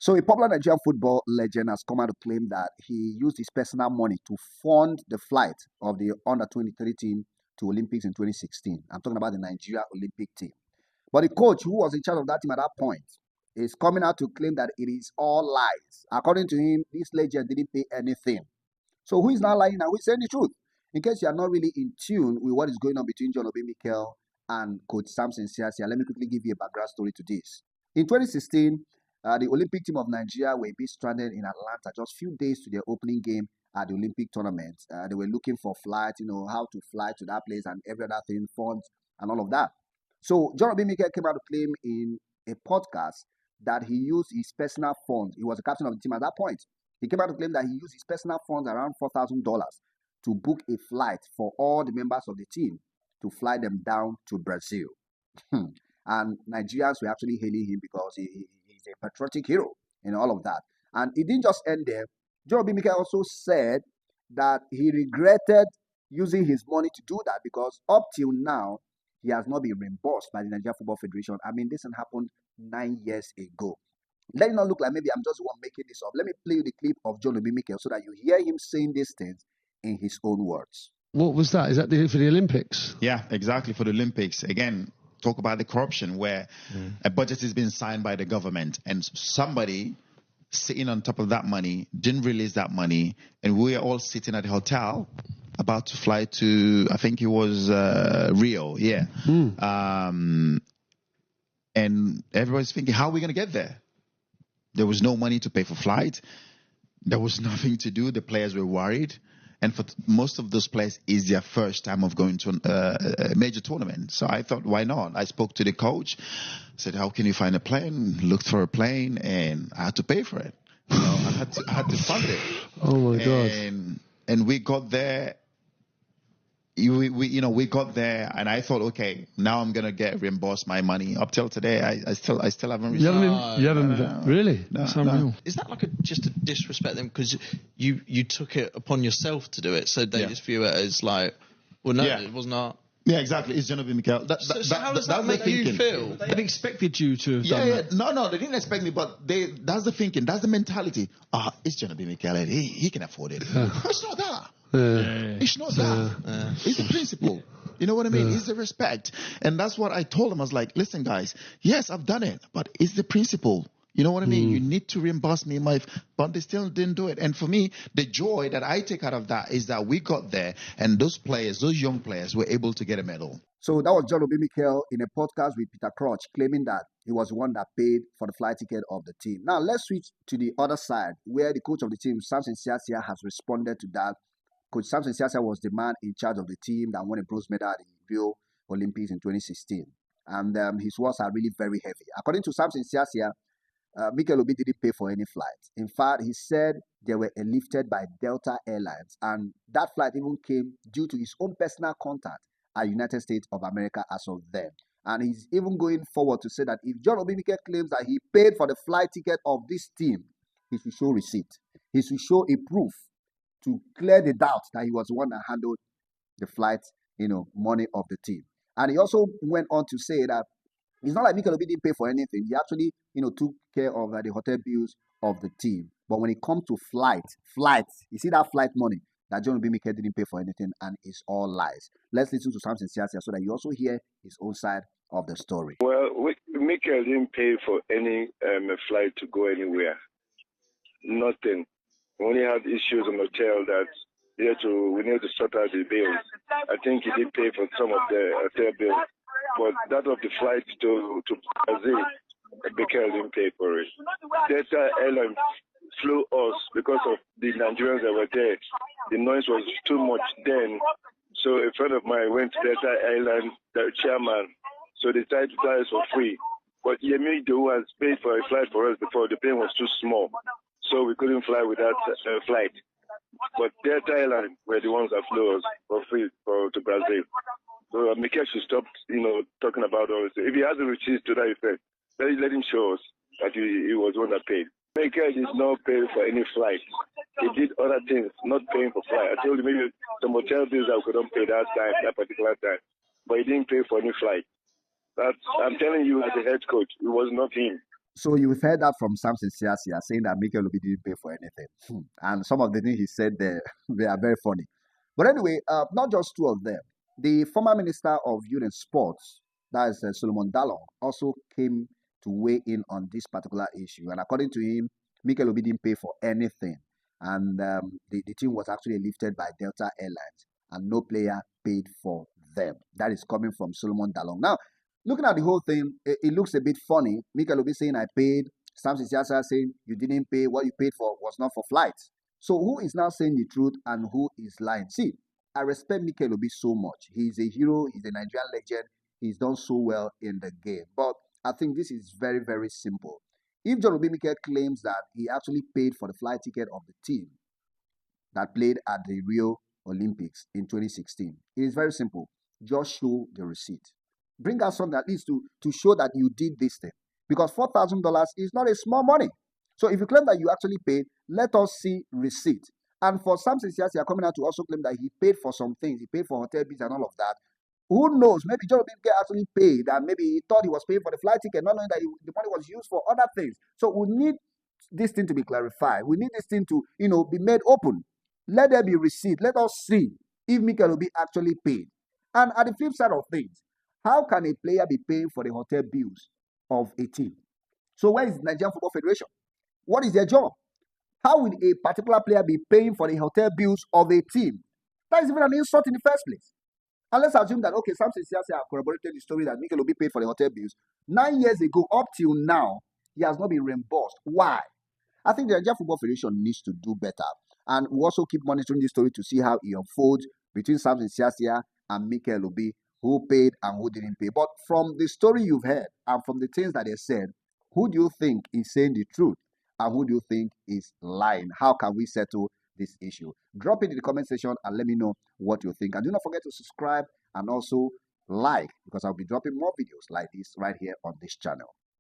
So a popular Nigerian football legend has come out to claim that he used his personal money to fund the flight of the under-23 team to Olympics in 2016. I'm talking about the Nigeria Olympic team. But the coach who was in charge of that team at that point is coming out to claim that it is all lies. According to him, this legend didn't pay anything. So who is now lying now? Who is saying the truth? In case you are not really in tune with what is going on between John Obi Mikel and Coach Samson Siasia, let me quickly give you a background story to this. In 2016, the Olympic team of Nigeria were a bit stranded in Atlanta just a few days to their opening game at the Olympic tournament. They were looking for flights, how to fly to that place and every other thing, funds and all of that. So John Obi Mikel came out to claim in a podcast that he used his personal funds. He was the captain of the team at that point. He came out to claim that he used his personal funds, around $4,000, to book a flight for all the members of the team to fly them down to Brazil. And Nigerians were actually hailing him because he's a patriotic hero and all of that. And it didn't just end there. John Obi Mikel also said that he regretted using his money to do that because up till now, he has not been reimbursed by the Nigeria Football Federation. I mean, this happened 9 years ago. Let it not look like maybe I'm just one making this up. Let me play you the clip of John Obi Mikel so that you hear him saying these things in his own words. What was that? Is that for the Olympics? Yeah, exactly, for the Olympics. Again, talk about the corruption where a budget has been signed by the government and somebody sitting on top of that money didn't release that money, and we are all sitting at the hotel about to fly to, I think it was Rio, and everybody's thinking, how are we going to get there? There was no money to pay for flight. There was nothing to do. The players were worried. And for most of those players, it's their first time of going to a major tournament. So I thought, why not? I spoke to the coach, said, how can you find a plane? Looked for a plane, and I had to pay for it. I had to fund it. Oh my God! And we got there. We got there, and I thought, okay, now I'm gonna get reimbursed my money. Up till today, I still haven't received. You haven't really? No, That's unreal. Is that like just a disrespect them because you took it upon yourself to do it, so they just view it as like, well, no, it was not. Yeah, exactly. It's John Obi Mikel. So how does that make you feel? They've expected you to have done that. No, they didn't expect me, but that's the thinking, that's the mentality. It's John Obi Mikel. He can afford it. It's not that. It's not that. It's the principle. You know what I mean? It's the respect. And that's what I told him. I was like, listen, guys, yes, I've done it, but it's the principle. You know what I mean? You need to reimburse me, but they still didn't do it. And for me, the joy that I take out of that is that we got there and those young players, were able to get a medal. So that was John Obi Mikel in a podcast with Peter Crouch, claiming that he was the one that paid for the flight ticket of the team. Now, let's switch to the other side, where the coach of the team, Samson Siasia, has responded to that. Coach Samson Siasia was the man in charge of the team that won a bronze medal at the Rio Olympics in 2016. And his words are really very heavy. According to Samson Siasia, Mikel Obi didn't pay for any flights. In fact, he said they were lifted by Delta Airlines, and that flight even came due to his own personal contact at United States of America as of then. And he's even going forward to say that if John Obi Mikel claims that he paid for the flight ticket of this team, he should show receipt. He should show a proof to clear the doubt that he was the one that handled the flight, money of the team. And he also went on to say that it's not like Mikel Obi didn't pay for anything. He actually, took care of the hotel bills of the team. But when it comes to flights, you see that flight money that John Obi Mikel didn't pay for anything, and it's all lies. Let's listen to Samson Siasia so that you also hear his own side of the story. Well, Mikel didn't pay for any flight to go anywhere. Nothing. We only had issues on the hotel that we need to sort out the bills. I think he did pay for some of the hotel bills. But that of the flight to Brazil, Mikel didn't pay for it. Delta Airlines flew us because of the Nigerians that were there. The noise was too much then. So a friend of mine went to Delta Airlines, the chairman, so they decided to fly us for free. But Yemi, who has paid for a flight for us before, the plane was too small. So we couldn't fly with that flight. But Delta Airlines were the ones that flew us for free to Brazil. So Mikel should stop, talking about all this. If he has a receipt to that effect, let him show us that he was the one that paid. Mikel did not pay for any flight. He did other things, not paying for flight. I told you maybe some hotel bills that we couldn't pay that particular time. But he didn't pay for any flight. I'm telling you, as a head coach, it was not him. So you've heard that from Samson Siasia saying that Mikel Obi didn't pay for anything. And some of the things he said there, they are very funny. But anyway, not just two of them. The former Minister of Youth and Sports, that is Solomon Dalong, also came to weigh in on this particular issue. And according to him, Mikel Obi didn't pay for anything. And the team was actually lifted by Delta Airlines, and no player paid for them. That is coming from Solomon Dalong. Now, looking at the whole thing, it looks a bit funny. Mikel Obi saying, I paid. Samson Siasia saying, you didn't pay. What you paid for was not for flights. So who is now saying the truth and who is lying? See, I respect Mikel Obi so much. He's a hero. He's a Nigerian legend. He's done so well in the game. But I think this is very, very simple. If John Obi Mikel claims that he actually paid for the flight ticket of the team that played at the Rio Olympics in 2016, it is very simple. Just show the receipt. Bring out something at least to show that you did this thing. Because $4,000 is not a small money. So if you claim that you actually paid, let us see receipt. And for Samson Siasia coming out to also claim that he paid for some things, he paid for hotel bills and all of that. Who knows? Maybe John Obi actually paid, and maybe he thought he was paying for the flight ticket, not knowing that the money was used for other things. So we need this thing to be clarified. We need this thing to, be made open. Let there be receipt. Let us see if Mikel Obi actually paid. And at the flip side of things, how can a player be paying for the hotel bills of a team? So where is the Nigerian Football Federation? What is their job? How will a particular player be paying for the hotel bills of a team? That is even an insult in the first place. And let's assume that, okay, Samson Siasia corroborated the story that Mikel Obi paid for the hotel bills. 9 years ago, up till now, he has not been reimbursed. Why? I think the Nigerian Football Federation needs to do better. And we also keep monitoring this story to see how it unfolds between Samson Siasia and Mikel Obi, who paid and who didn't pay. But from the story you've heard and from the things that they said, who do you think is saying the truth? And who do you think is lying? How can we settle this issue? Drop it in the comment section and let me know what you think. And do not forget to subscribe and also like, because I'll be dropping more videos like this right here on this channel.